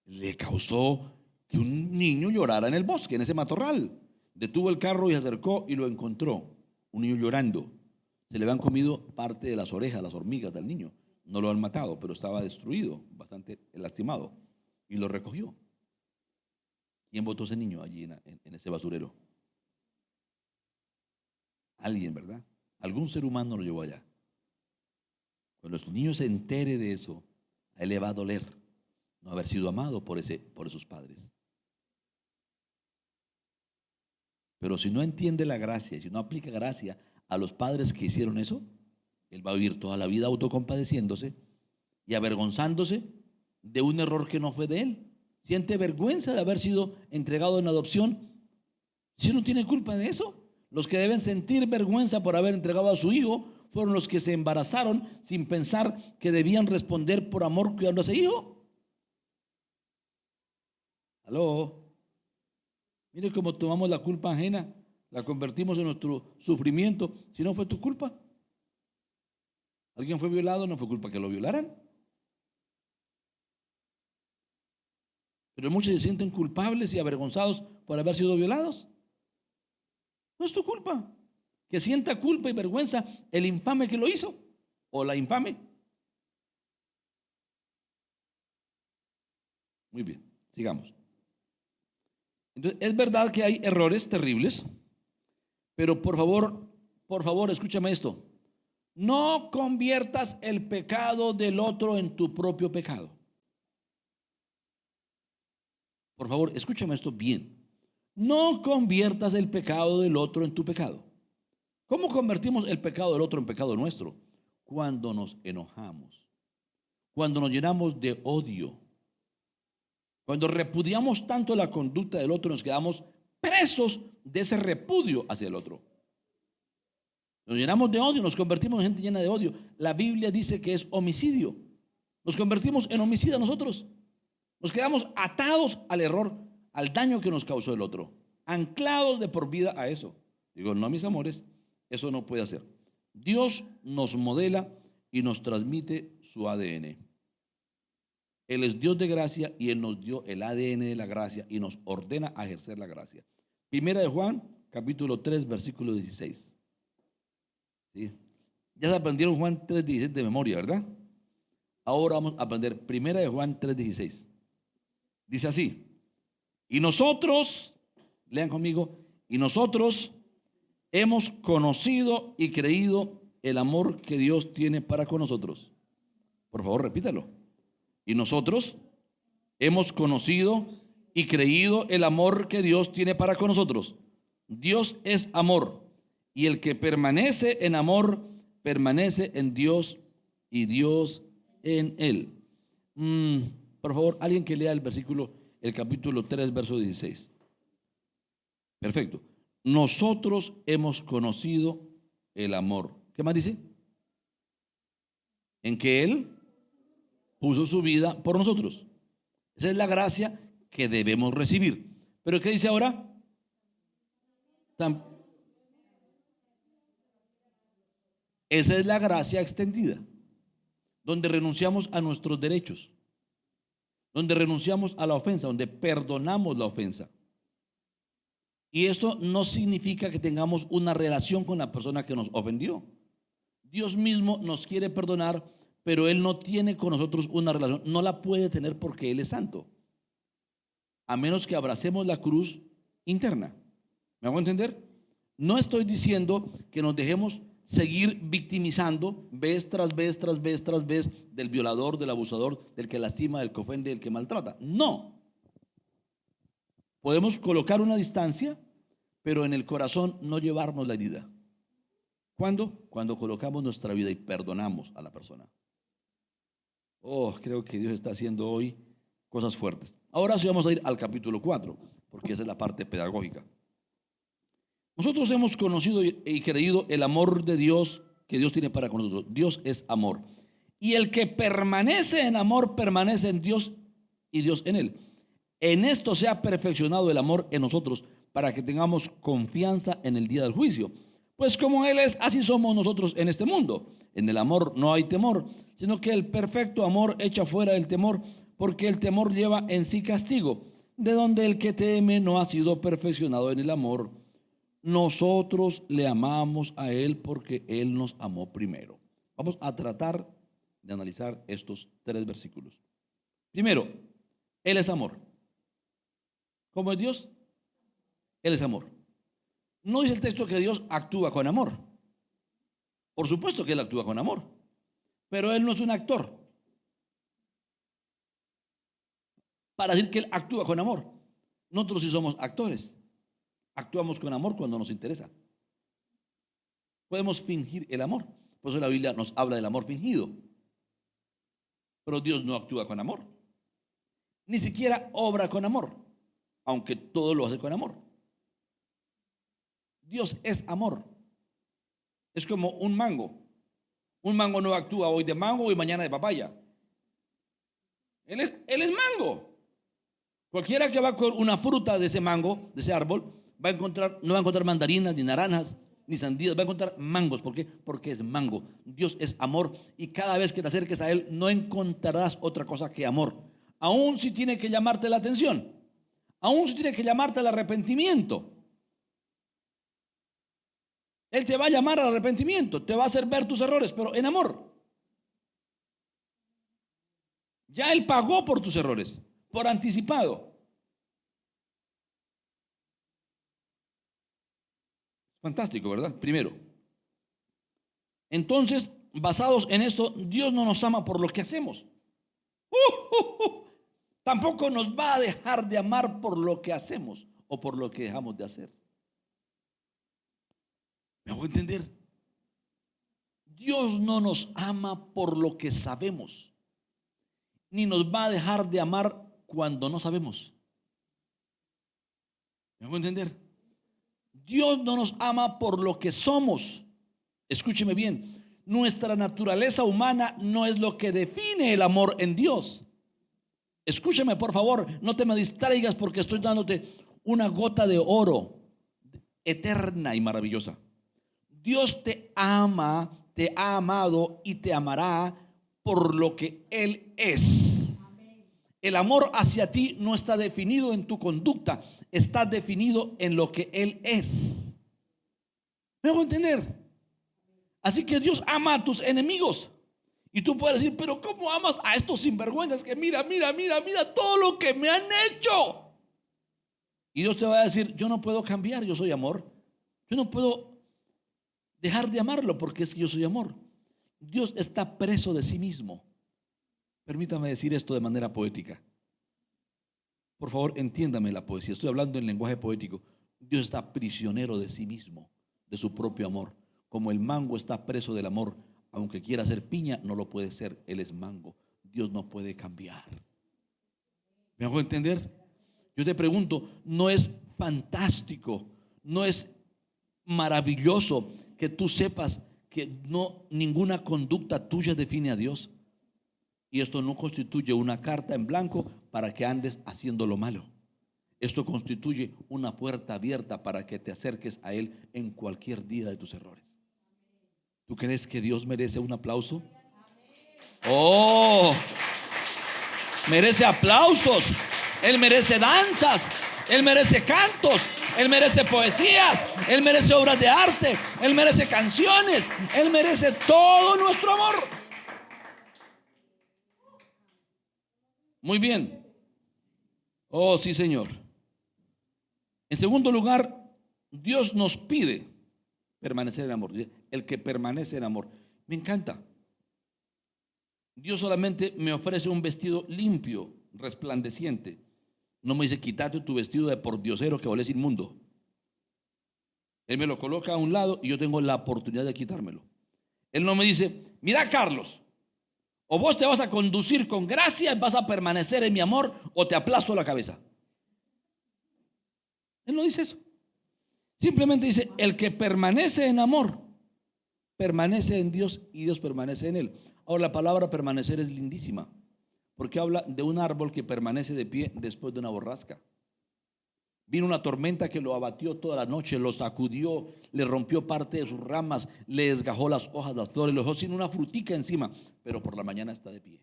le causó que un niño llorara en el bosque, en ese matorral. Detuvo el carro y se acercó y lo encontró, un niño llorando. Se le habían comido parte de las orejas, las hormigas del niño. No lo han matado, pero estaba destruido, bastante lastimado. Y lo recogió. ¿Quién botó ese niño allí en ese basurero? Alguien, ¿verdad? Algún ser humano lo llevó allá. Cuando el niño se entere de eso, a él le va a doler no haber sido amado por esos padres. Pero si no entiende la gracia, si no aplica gracia a los padres que hicieron eso, él va a vivir toda la vida autocompadeciéndose y avergonzándose de un error que no fue de él. Siente vergüenza de haber sido entregado en adopción. Si no tiene culpa de eso, los que deben sentir vergüenza por haber entregado a su hijo fueron los que se embarazaron sin pensar que debían responder por amor cuidando a ese hijo. ¿Aló? Mire cómo tomamos la culpa ajena, la convertimos en nuestro sufrimiento, si no fue tu culpa. ¿Alguien fue violado? No fue culpa que lo violaran. Pero muchos se sienten culpables y avergonzados por haber sido violados. No es tu culpa. Que sienta culpa y vergüenza el infame que lo hizo o la infame. Muy bien, sigamos. Entonces, es verdad que hay errores terribles, pero por favor, escúchame esto. No conviertas el pecado del otro en tu propio pecado. Por favor, escúchame esto bien. No conviertas el pecado del otro en tu pecado. ¿Cómo convertimos el pecado del otro en pecado nuestro? Cuando nos enojamos, cuando nos llenamos de odio, cuando repudiamos tanto la conducta del otro, nos quedamos presos de ese repudio hacia el otro. Nos llenamos de odio, nos convertimos en gente llena de odio. La Biblia dice que es homicidio. Nos convertimos en homicidas nosotros. Nos quedamos atados al error, al daño que nos causó el otro, anclados de por vida a eso. Digo, no, mis amores, eso no puede ser. Dios nos modela y nos transmite su ADN. Él es Dios de gracia y Él nos dio el ADN de la gracia y nos ordena a ejercer la gracia. Primera de Juan, capítulo 3, versículo 16. ¿Sí? Ya se aprendieron Juan 3:16 de memoria, ¿verdad? Ahora vamos a aprender Primera de Juan 3:16. Dice así: y nosotros, lean conmigo, y nosotros hemos conocido y creído el amor que Dios tiene para con nosotros. Por favor, repítalo. Y nosotros hemos conocido y creído el amor que Dios tiene para con nosotros. Dios es amor, y el que permanece en amor, permanece en Dios y Dios en él. Por favor, alguien que lea el capítulo 3, verso 16. Perfecto. Nosotros hemos conocido el amor. ¿Qué más dice? En que Él puso su vida por nosotros. Esa es la gracia que debemos recibir. ¿Pero qué dice ahora? Esa es la gracia extendida, donde renunciamos a nuestros derechos, donde renunciamos a la ofensa, donde perdonamos la ofensa. Y esto no significa que tengamos una relación con la persona que nos ofendió. Dios mismo nos quiere perdonar, pero Él no tiene con nosotros una relación, no la puede tener porque Él es santo, a menos que abracemos la cruz interna. ¿Me hago entender? No estoy diciendo que nos dejemos seguir victimizando vez tras vez, tras vez, tras vez del violador, del abusador, del que lastima, del que ofende, del que maltrata. No. Podemos colocar una distancia, pero en el corazón no llevarnos la herida. ¿Cuándo? Cuando colocamos nuestra vida y perdonamos a la persona. Oh, creo que Dios está haciendo hoy cosas fuertes. Ahora sí vamos a ir al capítulo 4, porque esa es la parte pedagógica. Nosotros hemos conocido y creído el amor de Dios que Dios tiene para con nosotros. Dios es amor. Y el que permanece en amor, permanece en Dios y Dios en él. En esto se ha perfeccionado el amor en nosotros, para que tengamos confianza en el día del juicio. Pues como Él es, así somos nosotros en este mundo. En el amor no hay temor, sino que el perfecto amor echa fuera el temor, porque el temor lleva en sí castigo, de donde el que teme no ha sido perfeccionado en el amor. Nosotros le amamos a Él porque Él nos amó primero. Vamos a tratar de analizar estos 3 versículos. Primero, Él es amor. ¿Cómo es Dios? Él es amor. No dice el texto que Dios actúa con amor. Por supuesto que Él actúa con amor, pero Él no es un actor para decir que Él actúa con amor. Nosotros sí somos actores. Actuamos con amor cuando nos interesa. Podemos fingir el amor. Por eso la Biblia nos habla del amor fingido. Pero Dios no actúa con amor. Ni siquiera obra con amor, aunque todo lo hace con amor. Dios es amor. Es como un mango. Un mango no actúa hoy de mango y mañana de papaya. Él es mango. Cualquiera que va con una fruta de ese mango, de ese árbol, no va a encontrar mandarinas, ni naranjas, ni sandías, va a encontrar mangos. ¿Por qué? Porque es mango. Dios es amor, y cada vez que te acerques a Él no encontrarás otra cosa que amor. Aún si tiene que llamarte la atención, aún si tiene que llamarte al arrepentimiento. Él te va a llamar al arrepentimiento, te va a hacer ver tus errores, pero en amor. Ya Él pagó por tus errores, por anticipado. Fantástico, ¿verdad? Primero. Entonces, basados en esto, Dios no nos ama por lo que hacemos. Tampoco nos va a dejar de amar por lo que hacemos o por lo que dejamos de hacer. ¿Me hago entender? Dios no nos ama por lo que sabemos, ni nos va a dejar de amar cuando no sabemos. ¿Me hago entender? Dios no nos ama por lo que somos. Escúcheme bien, nuestra naturaleza humana no es lo que define el amor en Dios. Escúchame por favor, no te me distraigas porque estoy dándote una gota de oro eterna y maravillosa. Dios te ama, te ha amado y te amará por lo que Él es. El amor hacia ti no está definido en tu conducta, está definido en lo que Él es. ¿Me hago entender? Así que Dios ama a tus enemigos. Y tú puedes decir, pero ¿cómo amas a estos sinvergüenzas que mira todo lo que me han hecho? Y Dios te va a decir, yo no puedo cambiar, yo soy amor. Yo no puedo dejar de amarlo porque es que yo soy amor. Dios está preso de sí mismo. Permítame decir esto de manera poética. Por favor, entiéndame la poesía. Estoy hablando en lenguaje poético. Dios está prisionero de sí mismo, de su propio amor. Como el mango está preso del amor, aunque quiera ser piña, no lo puede ser. Él es mango. Dios no puede cambiar. ¿Me hago entender? Yo te pregunto, ¿no es fantástico, no es maravilloso que tú sepas que no ninguna conducta tuya define a Dios? Y esto no constituye una carta en blanco para que andes haciendo lo malo. Esto constituye una puerta abierta para que te acerques a Él en cualquier día de tus errores. ¿Tú crees que Dios merece un aplauso? Oh, merece aplausos. Él merece danzas. Él merece cantos. Él merece poesías. Él merece obras de arte. Él merece canciones. Él merece todo nuestro amor. Muy bien. Oh, sí, Señor. En segundo lugar, Dios nos pide permanecer en amor. El que permanece en amor. Me encanta. Dios solamente me ofrece un vestido limpio, resplandeciente. No me dice, quítate tu vestido de pordiosero que olés inmundo. Él me lo coloca a un lado y yo tengo la oportunidad de quitármelo. Él no me dice, mira, Carlos, o vos te vas a conducir con gracia y vas a permanecer en mi amor, o te aplasto la cabeza. Él no dice eso. Simplemente dice, el que permanece en amor, permanece en Dios y Dios permanece en él. Ahora, la palabra permanecer es lindísima, porque habla de un árbol que permanece de pie después de una borrasca. Vino una tormenta que lo abatió toda la noche, lo sacudió, le rompió parte de sus ramas, le desgajó las hojas, las flores, lo dejó sin una frutica encima, pero por la mañana está de pie.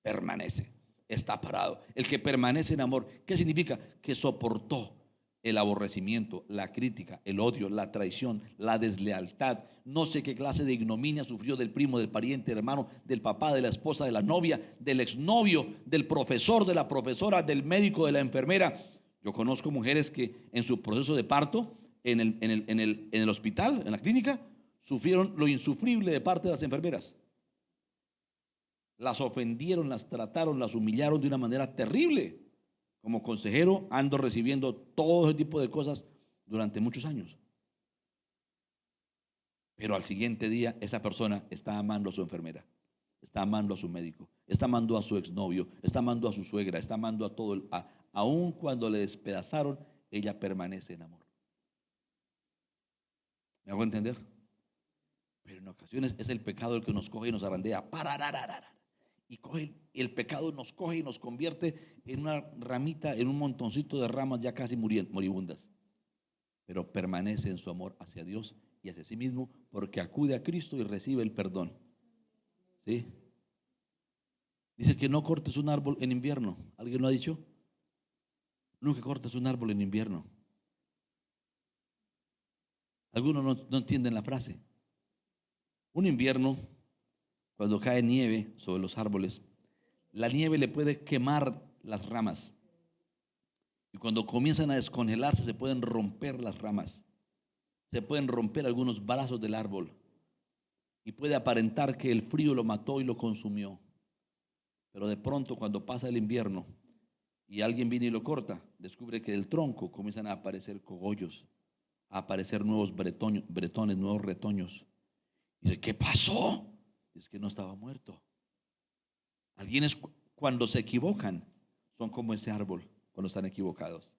Permanece, está parado. El que permanece en amor, ¿qué significa? Que soportó el aborrecimiento, la crítica, el odio, la traición, la deslealtad, no sé qué clase de ignominia sufrió del primo, del pariente, del hermano, del papá, de la esposa, de la novia, del exnovio, del profesor, de la profesora, del médico, de la enfermera. Yo conozco mujeres que en su proceso de parto, en el hospital, en la clínica, sufrieron lo insufrible de parte de las enfermeras. Las ofendieron, las trataron, las humillaron de una manera terrible. Como consejero ando recibiendo todo ese tipo de cosas durante muchos años. Pero al siguiente día esa persona está amando a su enfermera, está amando a su médico, está amando a su exnovio, está amando a su suegra, está amando a todo aun cuando le despedazaron, ella permanece en amor. ¿Me hago entender? Pero en ocasiones es el pecado el que nos coge y nos arrandea. Y el pecado nos coge y nos convierte en una ramita, en un montoncito de ramas ya casi moribundas. Pero permanece en su amor hacia Dios y hacia sí mismo, porque acude a Cristo y recibe el perdón. ¿Sí? Dice que no cortes un árbol en invierno. ¿Alguien lo ha dicho? Nunca cortes un árbol en invierno. Algunos no entienden la frase. Un invierno, cuando cae nieve sobre los árboles, la nieve le puede quemar las ramas. Y cuando comienzan a descongelarse, se pueden romper las ramas. Se pueden romper algunos brazos del árbol. Y puede aparentar que el frío lo mató y lo consumió. Pero de pronto, cuando pasa el invierno y alguien viene y lo corta, descubre que del tronco comienzan a aparecer cogollos, a aparecer nuevos bretones, nuevos retoños. Dice, ¿qué pasó? Es que no estaba muerto. Alguienes cuando se equivocan son como ese árbol cuando están equivocados.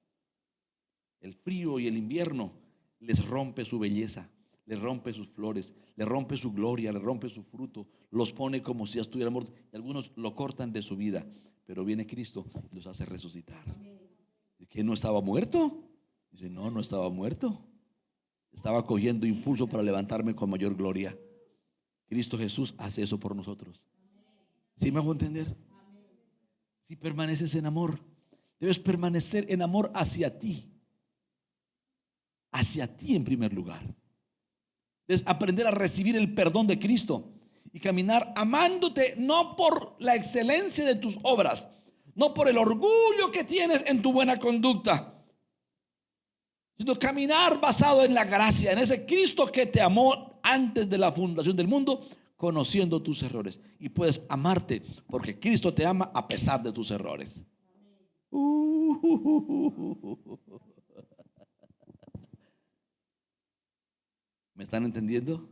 El frío y el invierno les rompe su belleza, les rompe sus flores, les rompe su gloria, les rompe su fruto, los pone como si ya estuviera muerto. Y algunos lo cortan de su vida, pero viene Cristo y los hace resucitar. ¿Que no estaba muerto? Dice, no estaba muerto. Estaba cogiendo impulso para levantarme con mayor gloria. Cristo Jesús hace eso por nosotros. ¿Sí me hago entender? Si permaneces en amor, debes permanecer en amor hacia ti. Hacia ti en primer lugar. Debes aprender a recibir el perdón de Cristo y caminar amándote, no por la excelencia de tus obras, no por el orgullo que tienes en tu buena conducta, sino caminar basado en la gracia, en ese Cristo que te amó antes de la fundación del mundo, conociendo tus errores. Y puedes amarte porque Cristo te ama a pesar de tus errores. ¿Me están entendiendo?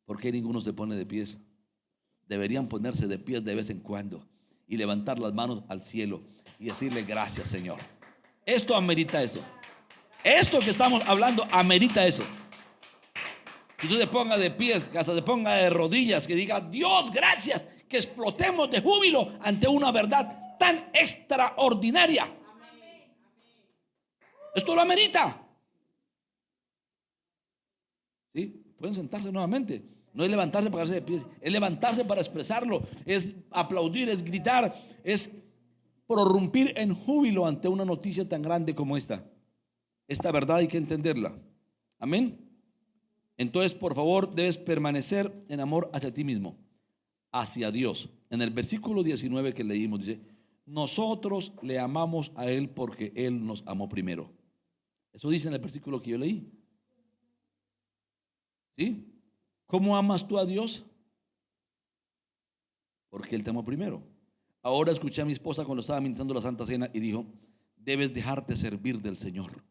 ¿Por qué ninguno se pone de pies? Deberían ponerse de pies de vez en cuando y levantar las manos al cielo y decirle gracias, Señor. Esto amerita eso. Esto que estamos hablando amerita eso. Que tú te pongas de pies, que hasta te ponga de rodillas, que diga Dios, gracias, que explotemos de júbilo ante una verdad tan extraordinaria. Esto lo amerita. ¿Sí? Pueden sentarse nuevamente. No es levantarse para hacerse de pies, es levantarse para expresarlo, es aplaudir, es gritar, es prorrumpir en júbilo ante una noticia tan grande como esta. Esta verdad hay que entenderla. Amén. Entonces, por favor, debes permanecer en amor hacia ti mismo, hacia Dios. En el versículo 19 que leímos dice, nosotros le amamos a Él porque Él nos amó primero. Eso dice en el versículo que yo leí. ¿Sí? ¿Cómo amas tú a Dios? Porque Él te amó primero. Ahora escuché a mi esposa cuando estaba ministrando la Santa Cena y dijo, debes dejarte servir del Señor.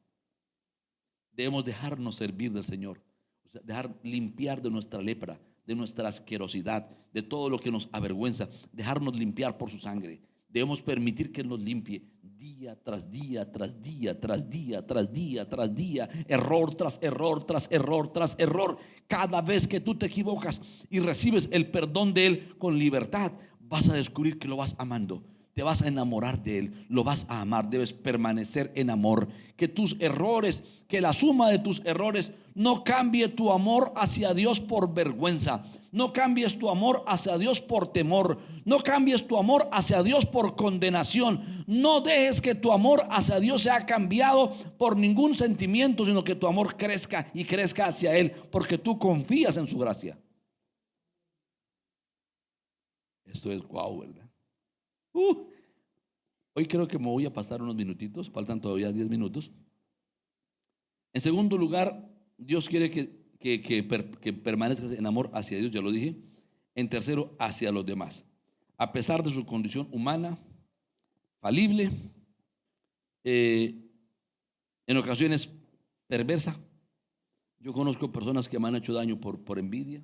Debemos dejarnos servir del Señor. O sea, dejar limpiar de nuestra lepra, de nuestra asquerosidad, de todo lo que nos avergüenza, dejarnos limpiar por su sangre. Debemos permitir que Él nos limpie día tras día, tras día, tras día, tras día, tras día, error tras error, tras error, tras error. Cada vez que tú te equivocas y recibes el perdón de Él con libertad, vas a descubrir que lo vas amando. Te vas a enamorar de Él, lo vas a amar, debes permanecer en amor. Que tus errores, que la suma de tus errores no cambie tu amor hacia Dios por vergüenza. No cambies tu amor hacia Dios por temor. No cambies tu amor hacia Dios por condenación. No dejes que tu amor hacia Dios sea cambiado por ningún sentimiento, sino que tu amor crezca y crezca hacia Él, porque tú confías en su gracia. Esto es guau, ¿verdad? Hoy creo que me voy a pasar unos minutitos, faltan todavía 10 minutos. En segundo lugar, Dios quiere que permanezcas en amor hacia Dios, ya lo dije. En tercero, hacia los demás. A pesar de su condición humana, falible, en ocasiones perversa. Yo conozco personas que me han hecho daño por envidia,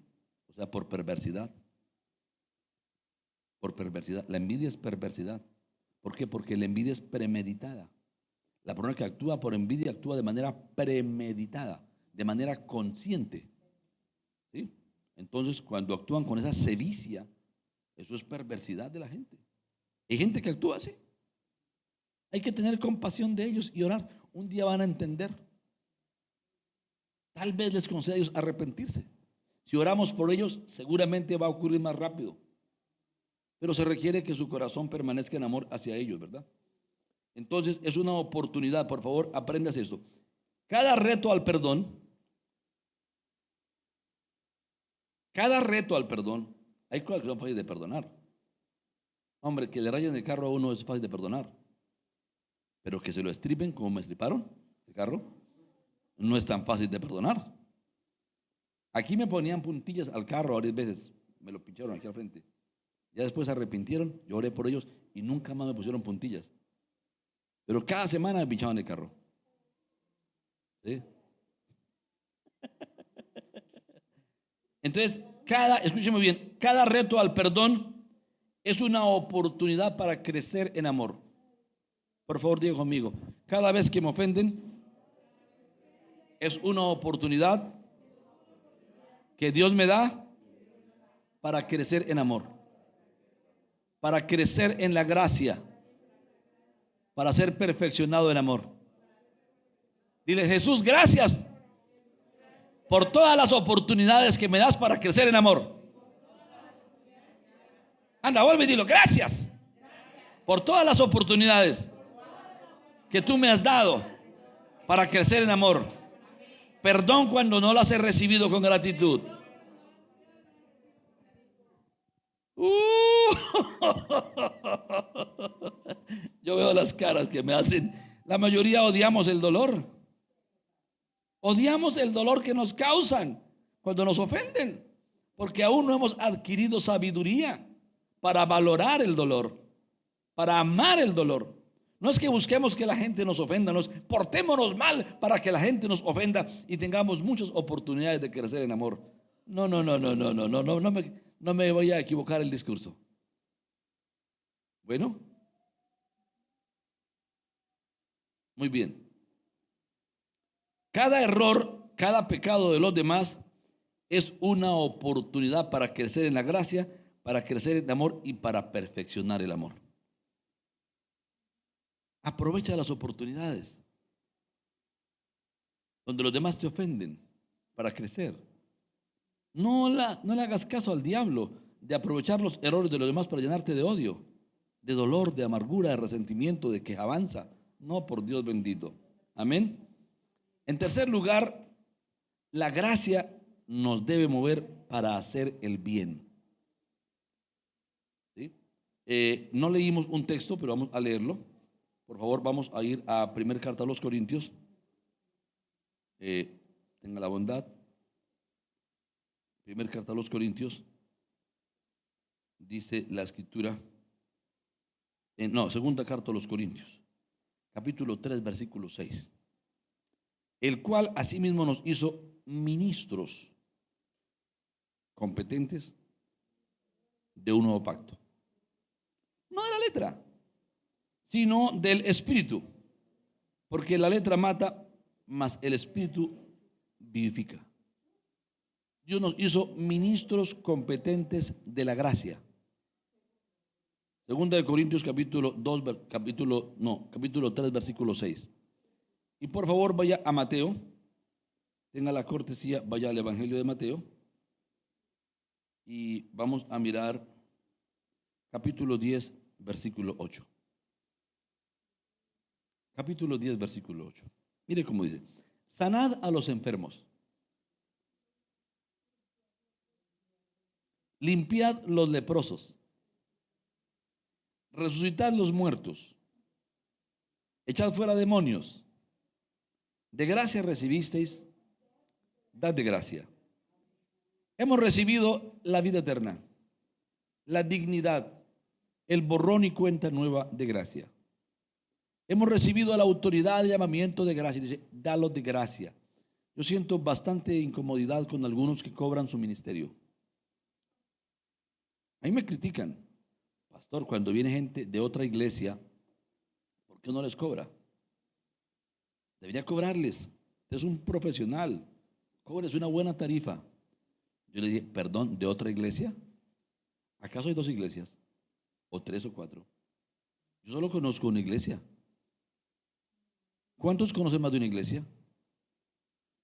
o sea, por perversidad. Por perversidad. La envidia es perversidad. ¿Por qué? Porque la envidia es premeditada. La persona que actúa por envidia actúa de manera premeditada, de manera consciente. ¿Sí? Entonces, cuando actúan con esa sevicia, eso es perversidad de la gente. Hay gente que actúa así. Hay que tener compasión de ellos y orar. Un día van a entender. Tal vez les conceda a Dios arrepentirse. Si oramos por ellos, seguramente va a ocurrir más rápido. Pero se requiere que su corazón permanezca en amor hacia ellos, ¿verdad? Entonces es una oportunidad, por favor, aprendas esto. Cada reto al perdón, hay cosas que son fáciles de perdonar. Hombre, que le rayen el carro a uno es fácil de perdonar. Pero que se lo estripen como me estriparon el carro, no es tan fácil de perdonar. Aquí me ponían puntillas al carro varias veces, me lo pincharon aquí al frente. Ya después se arrepintieron, yo oré por ellos y nunca más me pusieron puntillas. Pero cada semana me pinchaban el carro. ¿Sí? Entonces, escúcheme bien, cada reto al perdón es una oportunidad para crecer en amor. Por favor, diga conmigo, cada vez que me ofenden es una oportunidad que Dios me da para crecer en amor, para crecer en la gracia, para ser perfeccionado en amor. Dile, Jesús, gracias por todas las oportunidades que me das para crecer en amor. Anda, vuelve y dilo, gracias por todas las oportunidades que tú me has dado para crecer en amor. Perdón cuando no las he recibido con gratitud. Yo veo las caras que me hacen. La mayoría odiamos el dolor. Odiamos el dolor que nos causan cuando nos ofenden, porque aún no hemos adquirido sabiduría para valorar el dolor, para amar el dolor. No es que busquemos que la gente nos ofenda, nos portémonos mal para que la gente nos ofenda y tengamos muchas oportunidades de crecer en amor. No, no, no, no, no, no, no, no, no me voy a equivocar el discurso. Bueno, muy bien. Cada error, cada pecado de los demás es una oportunidad para crecer en la gracia, para crecer en amor y para perfeccionar el amor. Aprovecha las oportunidades donde los demás te ofenden para crecer. No le hagas caso al diablo de aprovechar los errores de los demás para llenarte de odio, de dolor, de amargura, de resentimiento, de quejabanza. No, por Dios bendito. Amén. En tercer lugar, la gracia nos debe mover para hacer el bien. ¿Sí? No leímos un texto, pero vamos a leerlo. Por favor, vamos a ir a primera carta a los Corintios. Tenga la bondad. Primera carta a los Corintios. Dice la escritura. Segunda carta a los Corintios. Capítulo 3, versículo 6. El cual asimismo nos hizo ministros competentes de un nuevo pacto. No de la letra, sino del espíritu. Porque la letra mata, mas el espíritu vivifica. Dios nos hizo ministros competentes de la gracia. Segunda de Corintios capítulo 3, versículo 6. Y por favor vaya a Mateo, tenga la cortesía, vaya al Evangelio de Mateo. Y vamos a mirar capítulo 10, versículo 8. Capítulo 10, versículo 8. Mire cómo dice: sanad a los enfermos, limpiad los leprosos, resucitad los muertos, echad fuera demonios. De gracia recibisteis, dad de gracia. Hemos recibido la vida eterna, la dignidad, el borrón y cuenta nueva de gracia. Hemos recibido la autoridad de llamamiento de gracia. Dice, dalos de gracia. Yo siento bastante incomodidad con algunos que cobran su ministerio. A mí me critican, pastor, cuando viene gente de otra iglesia, ¿por qué no les cobra? Debería cobrarles. Usted es un profesional, cobres una buena tarifa. Yo le dije, perdón, ¿de otra iglesia? ¿Acaso hay dos iglesias? ¿O tres o cuatro? Yo solo conozco una iglesia. ¿Cuántos conocen más de una iglesia?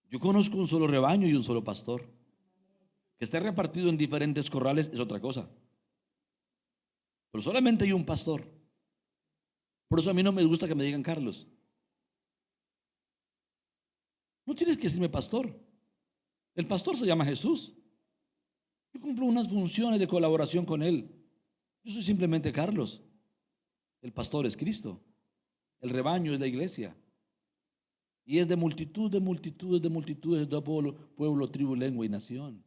Yo conozco un solo rebaño y un solo pastor. Que esté repartido en diferentes corrales es otra cosa. Pero solamente hay un pastor. Por eso a mí no me gusta que me digan Carlos. No tienes que decirme pastor. El pastor se llama Jesús. Yo cumplo unas funciones de colaboración con él. Yo soy simplemente Carlos. El pastor es Cristo. El rebaño es la iglesia. Y es de multitud, de multitudes, de multitudes, de todo pueblo, tribu, lengua y nación.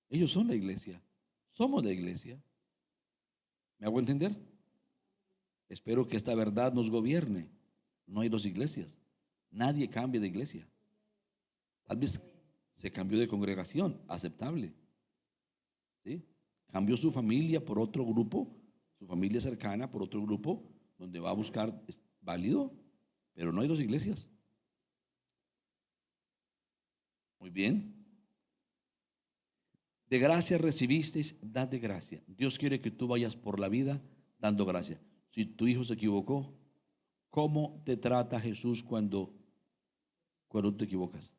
Ellos son la iglesia. Somos la iglesia. ¿Me hago entender? Espero que esta verdad nos gobierne. No hay dos iglesias. Nadie cambia de iglesia. Tal vez se cambió de congregación, aceptable. ¿Sí? Cambió su familia por otro grupo, su familia cercana por otro grupo, donde va a buscar, es válido, pero no hay dos iglesias. Muy bien. De gracia recibisteis, dad de gracia. Dios quiere que tú vayas por la vida dando gracia. Si tu hijo se equivocó, ¿cómo te trata Jesús cuando te equivocas?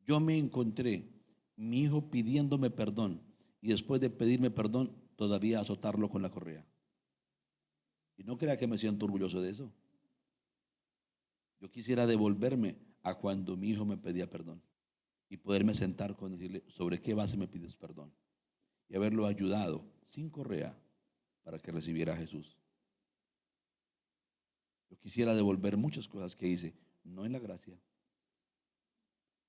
Yo me encontré mi hijo pidiéndome perdón y después de pedirme perdón todavía azotarlo con la correa. Y no crea que me siento orgulloso de eso. Yo quisiera devolverme a cuando mi hijo me pedía perdón y poderme sentar con él y decirle, ¿sobre qué base me pides perdón? Y haberlo ayudado sin correa para que recibiera a Jesús. Yo quisiera devolver muchas cosas que hice, no en la gracia.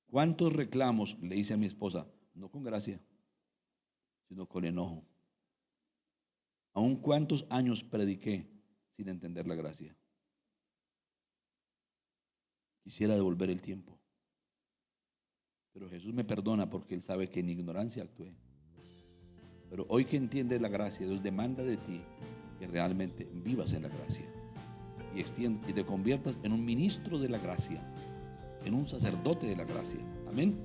¿Cuántos reclamos le hice a mi esposa? No con gracia, sino con enojo. ¿Aún cuántos años prediqué sin entender la gracia. Quisiera devolver el tiempo, pero Jesús me perdona porque Él sabe que en ignorancia actué. Pero hoy que entiendes la gracia, Dios demanda de ti que realmente vivas en la gracia y te conviertas en un ministro de la gracia, en un sacerdote de la gracia. Amén.